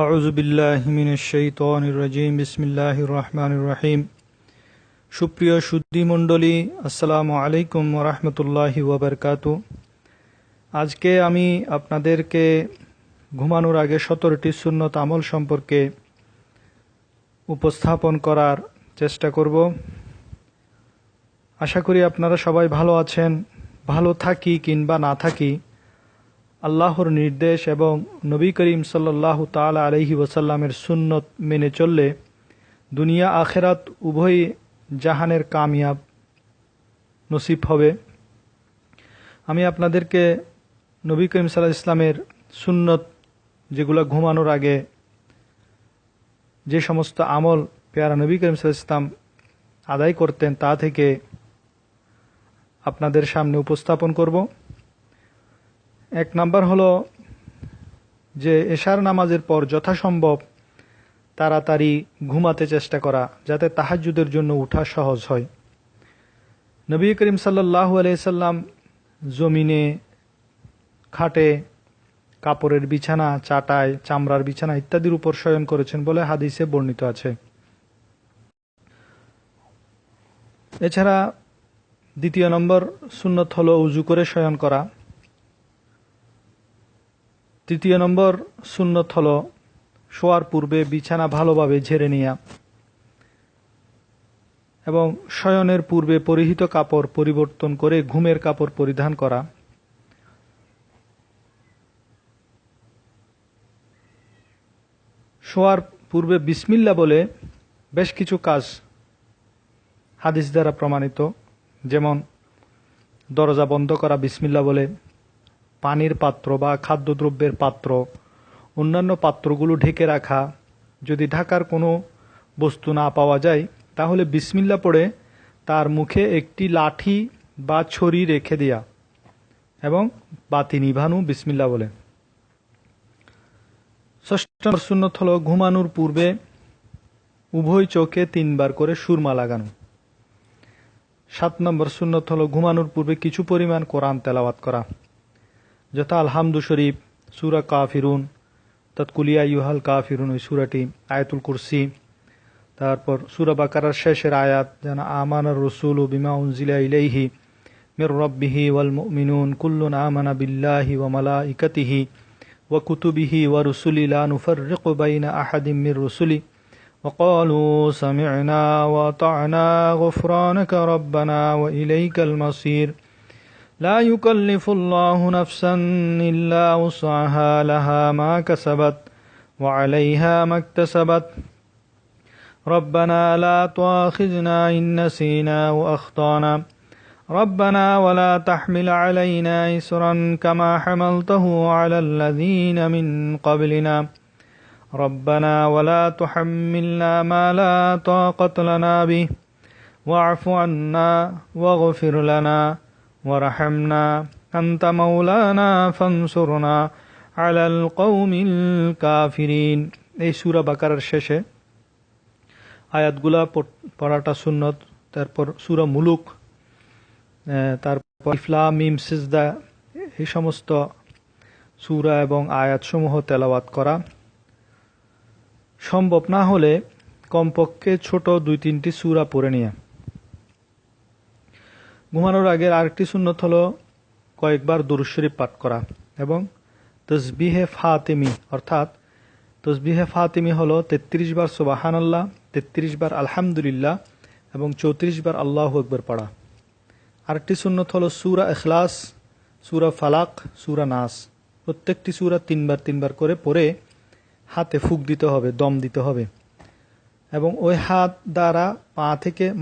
আউযু বিল্লাহি মিনাশ শাইতানির রাজিম। বিসমিল্লাহির রহমানির রহিম। সুপ্রিয় সুধী মণ্ডলী, আসসালামু আলাইকুম ওয়া রাহমাতুল্লাহি ওয়া বারাকাতুহু। আজকে আমি আপনাদেরকে ঘুমানোর আগে 17টি সুন্নত আমল সম্পর্কে উপস্থাপন করার চেষ্টা করব। আশা করি আপনারা সবাই ভালো আছেন। ভালো থাকি কিংবা না থাকি, আল্লাহর নির্দেশ এবং নবী করিম সাল্লাল্লাহু তাআলা আলাইহি ওয়াসাল্লামের সুন্নত মেনে চললে দুনিয়া আখেরাত উভয় জাহানের কামিয়াব নসিব হবে। আমি আপনাদেরকে নবী করিম সাল্লাল্লাহু আলাইহি ওয়াসাল্লামের সুন্নত, যেগুলো ঘুমানোর আগে যে সমস্ত আমল পেয়ারা নবী করিম সাল্লাল্লাহু আলাইহি ওয়াসাল্লাম আদায় করতেন, তা থেকে আপনাদের সামনে উপস্থাপন করব। এক নাম্বার হলো যে এশার নামাজের পর যথাসম্ভব তাড়াতাড়ি ঘুমাতে চেষ্টা করা, যাতে তাহাজ্জুদের জন্য উঠা সহজ হয়। নবী করিম সাল্লাল্লাহু আলাইহি সাল্লাম জমিনে, খাটে, কাপড়ের বিছানা, চাটাই, চামড়ার বিছানা ইত্যাদির উপর শয়ন করেছেন বলে হাদিসে বর্ণিত আছে। এছাড়া দ্বিতীয় নম্বর সুন্নত হলো উজু করে শয়ন করা। তৃতীয় নম্বর সুন্নত হলো শোয়ার পূর্বে বিছানা ভালোভাবে ঝেড়ে নেওয়া এবং শয়নের পূর্বে পরিহিত কাপড় পরিবর্তন করে ঘুমের কাপড় পরিধান করা। শোয়ার পূর্বে বিসমিল্লাহ বলে বেশ কিছু কাজ হাদিস দ্বারা প্রমাণিত, যেমন দরজা বন্ধ করা বিসমিল্লাহ বলে, পানির পাত্র বা খাদ্যদ্রব্যের পাত্র, অন্যান্য পাত্রগুলো ঢেকে রাখা, যদি ঢাকার কোনো বস্তু না পাওয়া যায় তাহলে বিসমিল্লাহ পড়ে তার মুখে একটি লাঠি বা ছড়ি রেখে দেয়া এবং বাতি নিভানো বিসমিল্লাহ বলে। ষষ্ঠ নম্বর সুন্নত হলো ঘুমানোর পূর্বে উভয় চোখে 3 বার করে সুরমা লাগানো। 7 নম্বর সুন্নত হলো ঘুমানোর পূর্বে কিছু পরিমাণ কোরআন তেলাওয়াত করা, যথা আলহামদু শরীফ, সূরা কাফিরুন, কুল ইয়া আইয়ুহাল কাফিরুন ওই সূরাটি, আয়াতুল কুরসি, তারপর সূরা বাকারার শেষের আয়াত, যেন আমানার রাসূলু বিমা উনজিলা ইলাইহি মির রাব্বিহি ওয়াল মুমিনুন কুল্লুন আমানা বিল্লাহি ওয়া মালাইকাতিহি ওয়া কুতুবিহি ওয়া রুসুলিহি লা নুফাররিকু বাইনা আহাদিম মির রুসুলি ওয়া ক্বালু সামি'না ওয়া আতা'না গুফরানাকা রাব্বানা ওয়া ইলাইকাল মাসির। لا يكلف الله نفسا إلا وسعها لها ما كسبت وعليها ما اكتسبت ربنا لا تؤاخذنا إن نسينا وأخطأنا ربنا ولا تحمل علينا إصرا كما حملته على الذين من قبلنا ربنا ولا تحملنا ما لا طاقة لنا به واعف عنا واغفر لنا ওয়ারহামনা আনতা মাওলানা ফানসুরনা আলাল কওমিল কাফিরিন। এই সূরা বাকারার শেষে আয়াতগুলা পড়াটা সুন্নত। তারপর সূরা মুলুক, তারপর ইফলা মিম সিজদা, এই সমস্ত সূরা এবং আয়াতসমূহ তেলাওয়াত করা। সম্ভব না হলে কমপক্ষে ছোট 2-3টি সূরা পড়ে নেয়া। ঘুমানোর আগের আরেকটি সুন্নত হলো কয়েকবার দুরূদ শরীফ পাঠ করা এবং তাসবিহে ফাতিমি, অর্থাৎ তাসবিহে ফাতিমি হলো 33 বার সুবহানাল্লাহ, 33 বার আলহামদুলিল্লাহ এবং 34 বার আল্লাহু আকবার পড়া। আরেকটি সুন্নত হলো সূরা ইখলাস, সূরা ফালাক, সূরা নাস, প্রত্যেকটি সূরা 3 বার করে পড়ে হাতে ফুঁক দিতে হবে, দম দিতে হবে এবং ওই হাত দ্বারা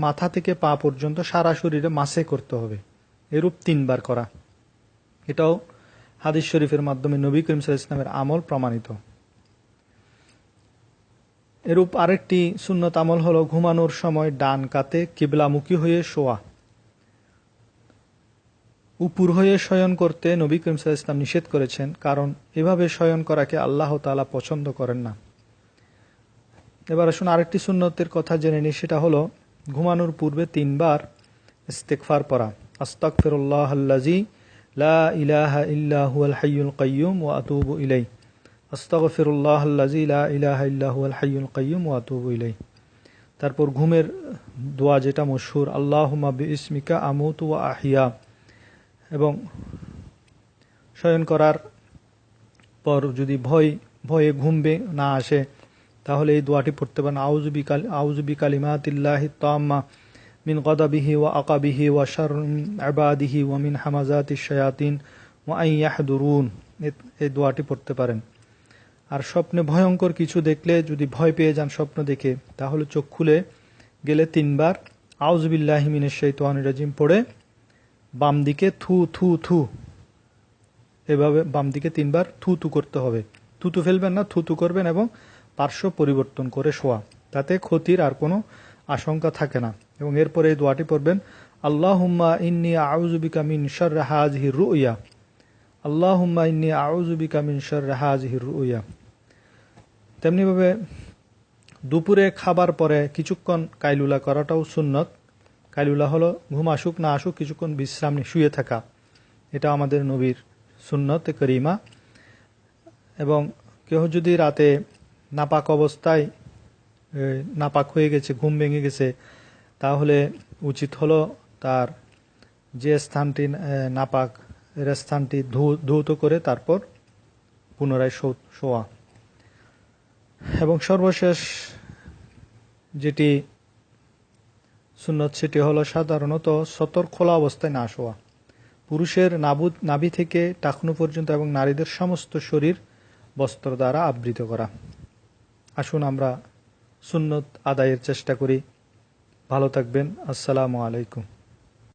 মাথা থেকে পা পর্যন্ত সারা শরীরে মাসে করতে হবে। এরূপ 3 বার করা, এটাও হাদিস শরীফের মাধ্যমে নবী করিম সাল্লাল্লাহু আলাইহি ওয়াসাল্লামের আমল প্রমাণিত। এরূপ আরেকটি সুন্নত আমল হলো ঘুমানোর সময় ডান কাতে কিবলামুখী হয়ে শোয়া। উপর হয়ে শয়ন করতে নবী করিম সাল্লাল্লাহু আলাইহি ওয়াসাল্লাম নিষেধ করেছেন, কারণ এভাবে শয়ন করাকে আল্লাহ তাআলা পছন্দ করেন না। এবার আসুন আরেকটি সুন্নতের কথা জেনে নিই, সেটা হলো ঘুমানোর পূর্বে 3 বার ইস্তেগফার পড়া। আস্তাগফিরুল্লাহাল্লাযী লা ইলাহা ইল্লা হুয়াল হাইয়ুল কাইয়্যুম ওয়া আতুবু ইলাইহি। আস্তাগফিরুল্লাহাল্লাযী লা ইলাহা ইল্লা হুয়াল হাইয়ুল কাইয়্যুম ওয়া আতুবু ইলাইহি। তারপর ঘুমের দোয়া যেটা মশহুর, আল্লাহুম্মা বিইসমিকা আমুতু ওয়া আহইয়া। এবং শয়ন করার পর যদি ভয়ে ঘুম না আসে তাহলে এই দোয়াটি পড়তে পারেন, আউযু বিকালিমাতিল্লাহি তাম্মা মিন গাদাবিহি ওয়া আকাবিহি ওয়া শাররি ইবাদিহি ওয়া মিন হামাযাতিশ শায়াতিন ওয়া আন ইয়াহদুরুন। এই দোয়াটি পড়তে পারেন। আর স্বপ্নে ভয়ঙ্কর কিছু দেখলে, যদি ভয় পেয়ে যান স্বপ্ন দেখে, তাহলে চোখ খুলে গেলে 3 বার আউযু বিল্লাহি মিনাশ শাইতানির রাজিম পড়ে বাম দিকে থু থু থু, এভাবে বাম দিকে 3 বার থু থু করতে হবে। থুতু ফেলবেন না, থুতু করবেন এবং পার্শ্ব পরিবর্তন করে শোয়া, তাতে ক্ষতির আর কোনো আশঙ্কা থাকে না। এবং এরপরে এই দোয়াটি পড়বেন, আল্লাহুম্মা ইন্নী আউযু বিকা মিন শাররি হাযিহির রুইয়া, আল্লাহুম্মা ইন্নী আউযু বিকা মিন শাররি হাযিহির রুইয়া। তেমনিভাবে দুপুরে খাবার পরে কিছুক্ষণ কাইলুলা করাটাও সুন্নত। কাইলুলা হলো ঘুম আসুক না আসুক কিছুক্ষণ বিশ্রাম নিয়ে শুয়ে থাকা, এটা আমাদের নবীর সুন্নত করিমা। এবং কেউ যদি রাতে নাপাক অবস্থায় নাপাক হয়ে গেছে, ঘুম ভেঙে গেছে, তাহলে উচিত হলো তার যে স্থানটি নাপাক এর স্থানটি ধৌত করে তারপর পুনরায় শোয়া। এবং সর্বশেষ যেটি সুন্নত সেটি হলো সাধারণত সতর খোলা অবস্থায় না শোয়া। পুরুষের নাভি থেকে টাকনু পর্যন্ত এবং নারীদের সমস্ত শরীর বস্ত্র দ্বারা আবৃত করা। আসুন আমরা সুন্নত আদায়ের চেষ্টা করি। ভালো থাকবেন। আসসালামু আলাইকুম।